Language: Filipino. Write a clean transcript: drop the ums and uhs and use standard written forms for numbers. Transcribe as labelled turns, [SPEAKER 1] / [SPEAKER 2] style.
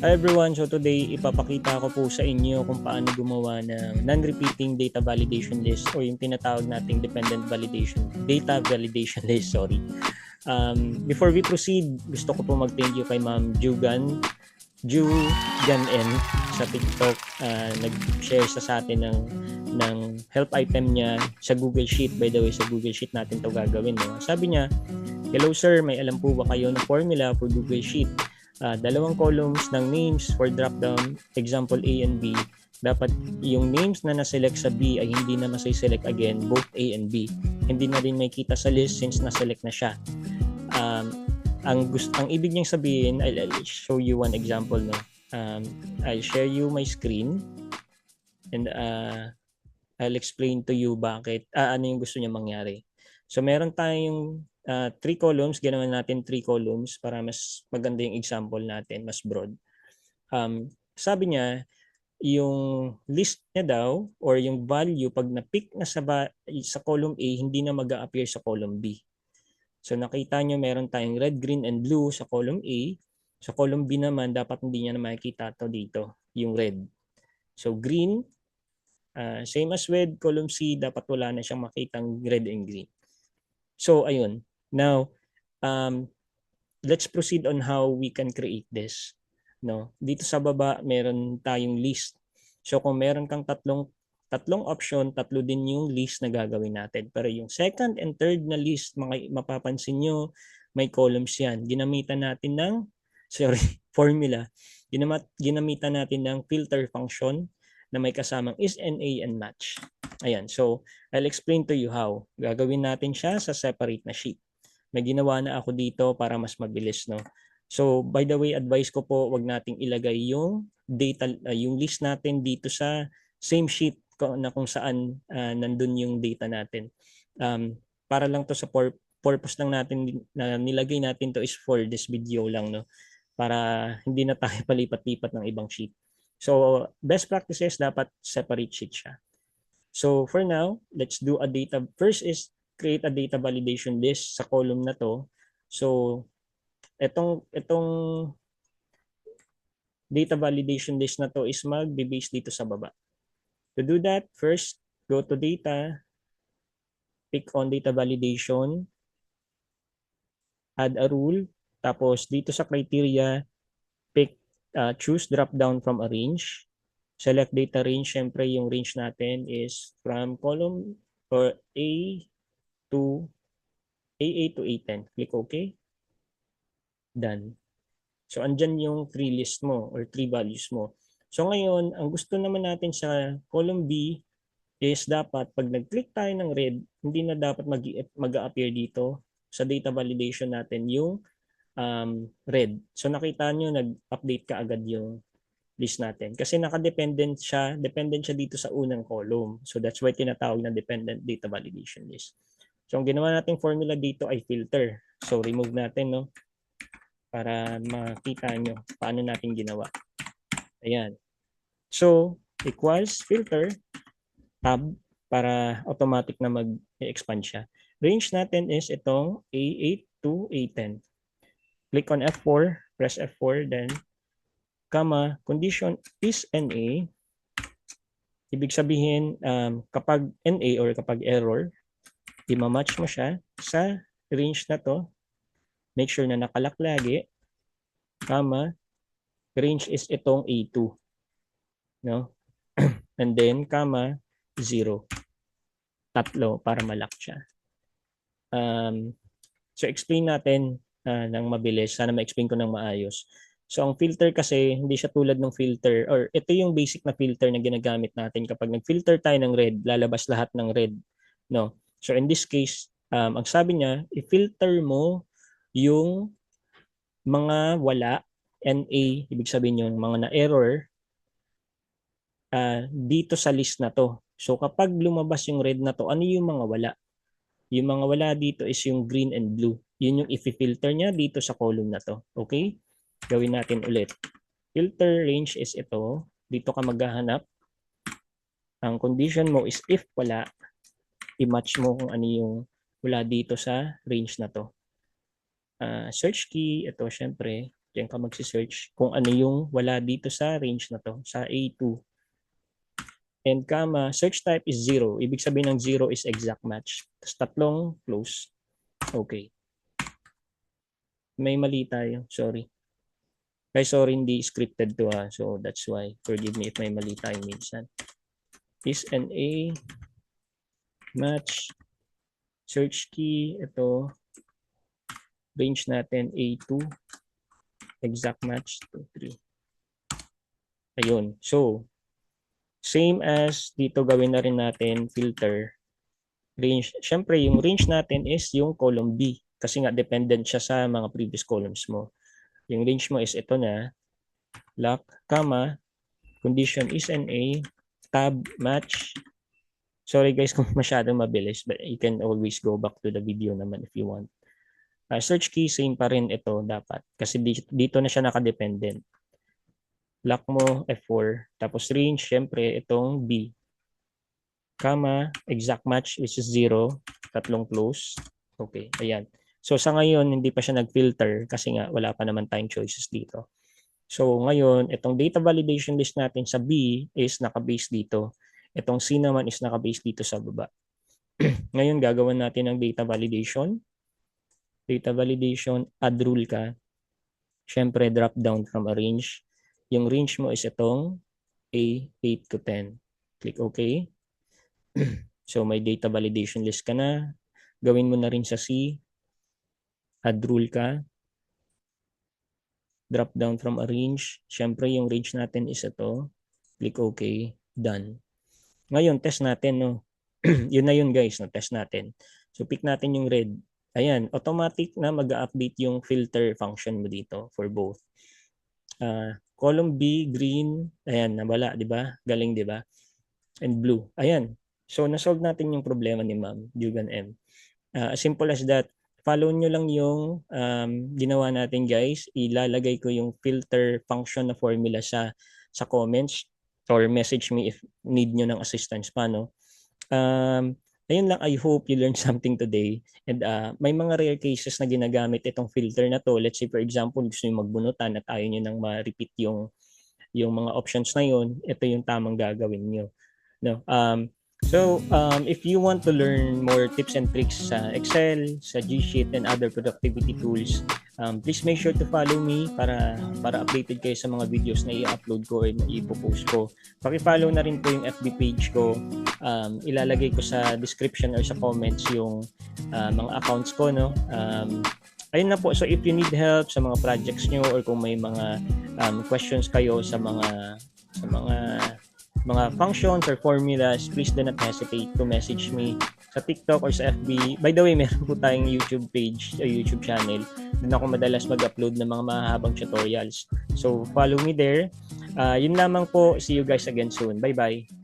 [SPEAKER 1] Hi everyone, so today ipapakita ko po sa inyo kung paano gumawa ng non-repeating data validation list o yung tinatawag nating data validation list, sorry. Before we proceed, gusto ko po mag-thank you kay Ma'am Jugan N sa TikTok. Nag-share sa atin ng help item niya sa Google Sheet. By the way, sa Google Sheet natin to gagawin. No? Sabi niya, "Hello sir, may alam po ba kayo na formula for Google Sheet? Dalawang columns ng names for drop-down, example A and B. Dapat yung names na na-select sa B ay hindi na masay-select again, both A and B. Hindi na rin may kita sa list since na-select na siya. Ang ibig niyang sabihin, I'll show you one example. No? I'll share you my screen and I'll explain to you bakit, ano yung gusto niya mangyari. So meron tayong 3 columns, ginawa natin 3 columns para mas maganda yung example natin, mas broad. Sabi niya, yung list niya daw or yung value pag na-pick na sa column A, hindi na mag-a-appear sa column B. So nakita nyo meron tayong red, green, and blue sa column A. Sa column B naman, dapat hindi niya na makikita to dito, yung red. So green, same as with column C, dapat wala na siyang makitang red and green. So ayun. Now, let's proceed on how we can create this. No, dito sa baba meron tayong list. So kung meron kang tatlong option, tatlo din yung list na gagawin natin. Pero yung second and third na list, mapapansin nyo, may columns yan. Ginamitan natin ng, formula. Ginamitan natin ng filter function na may kasamang is, NA, and match. Ayan, so I'll explain to you how. Gagawin natin siya sa separate na sheet. May ginawa na ako dito para mas mabilis, no? So, by the way, advice ko po, wag nating ilagay yung data, yung list natin dito sa same sheet na kung saan nandun yung data natin. Para lang to sa purpose lang natin na nilagay natin to is for this video lang, no? Para hindi na tayo palipat-lipat ng ibang sheet. So, best practices, dapat separate sheet siya. So, for now, let's do a data. First is create a data validation list sa column na to. So, itong data validation list na to is magbe-base dito sa baba. To do that, first, go to data, pick on data validation, add a rule, tapos dito sa criteria, choose drop down from a range. Select data range, syempre yung range natin is from column or A to A10. Click OK. Done. So, andyan yung 3 list mo or 3 values mo. So, ngayon, ang gusto naman natin sa column B is dapat pag nag-click tayo ng red, hindi na dapat mag-appear dito sa data validation natin yung red. So, nakita nyo, nag-update ka agad yung list natin. Kasi dependent siya dito sa unang column. So, that's why tinatawag na dependent data validation list. So, ang ginawa nating formula dito ay filter. So, remove natin, no? Para makita nyo paano natin ginawa. Ayan. So, equals filter, tab, para automatic na mag-expand siya. Range natin is itong A8 to A10. Click on F4, press F4, then, comma, condition is NA. Ibig sabihin, kapag NA or kapag error, i-match mo siya sa range na to. Make sure na nakalock lagi, comma, range is itong A2. No? And then, comma, 0. Tatlo para malock siya. So, explain natin ng mabilis. Sana ma-explain ko ng maayos. So, ang filter kasi, hindi siya tulad ng filter, or ito yung basic na filter na ginagamit natin. Kapag nag-filter tayo ng red, lalabas lahat ng red. No? So, in this case, ang sabi niya, i-filter mo yung mga wala, NA, ibig sabihin yung mga na-error, dito sa list na to. So, kapag lumabas yung red na to, ano yung mga wala? Yung mga wala dito is yung green and blue. Yun yung i-filter niya dito sa column na to. Okay? Gawin natin ulit. Filter range is ito. Dito ka maghahanap. Ang condition mo is if wala, i-match mo kung ano yung wala dito sa range na to. Search key, ito syempre, Diyan ka magsi-search kung ano yung wala dito sa range na to, sa A2. And comma, search type is 0. Ibig sabihin ng 0 is exact match. Tapos tatlong close. Okay. May mali tayo. Sorry. Guys, sorry, hindi scripted to ha. So that's why. Forgive me if may mali tayo minsan. Is an A match search key. Ito. Range natin A2. Exact match 2, 3. Ayun. So, same as dito gawin na rin natin filter. Range. Siyempre, yung range natin is yung column B. Kasi nga dependent siya sa mga previous columns mo. Yung range mo is ito na, lock, comma, condition is an A, tab, match. Sorry guys kung masyadong mabilis, but you can always go back to the video naman if you want. Search key, same pa rin ito dapat. Kasi dito na siya nakadependent. Lock mo, F4. Tapos range, syempre, itong B. Comma, exact match, which is 0. Tatlong close. Okay, ayan. So sa ngayon, hindi pa siya nag-filter kasi nga wala pa naman tayong choices dito. So ngayon, itong data validation list natin sa B is naka-base dito. Itong C naman is naka-base dito sa baba. Ngayon, gagawin natin ang data validation. Data validation, add rule ka. Siyempre, drop down from a range. Yung range mo is itong A8 to 10. Click OK. So may data validation list ka na. Gawin mo na rin sa C. Add rule ka. Drop down from a range. Siyempre, yung range natin is ito. Click OK. Done. Ngayon, test natin, no? Yun na yun, guys, no? Test natin. So, pick natin yung red. Ayan, automatic na mag-update yung filter function mo dito for both. Column B, green. Ayan, nawala, di ba? Galing, di ba? And blue. Ayan. So, nasolve natin yung problema ni Ma'am Dugan M. As simple as that. Follow nyo lang yung ginawa natin, guys. Ilalagay ko yung filter function na formula sa comments or message me if need nyo ng assistance pa, no? Ayun lang, I hope you learned something today. And may mga rare cases na ginagamit itong filter na to. Let's say, for example, gusto nyo magbunutan at ayaw nyo nang ma-repeat yung mga options na yun. Ito yung tamang gagawin nyo. No? So, if you want to learn more tips and tricks sa Excel, sa G-Sheet, and other productivity tools, please make sure to follow me para updated kayo sa mga videos na i-upload ko or i-post ko. Paki-follow na rin po yung FB page ko. Ilalagay ko sa description or sa comments yung mga accounts ko, no? Ayun na po. So, if you need help sa mga projects nyo or kung may mga questions kayo sa mga functions or formulas, please do not hesitate to message me sa TikTok or sa FB. By the way, meron po tayong YouTube page o YouTube channel. Doon ako madalas mag-upload ng mga mahabang tutorials. So, follow me there. Yun lamang po. See you guys again soon. Bye-bye.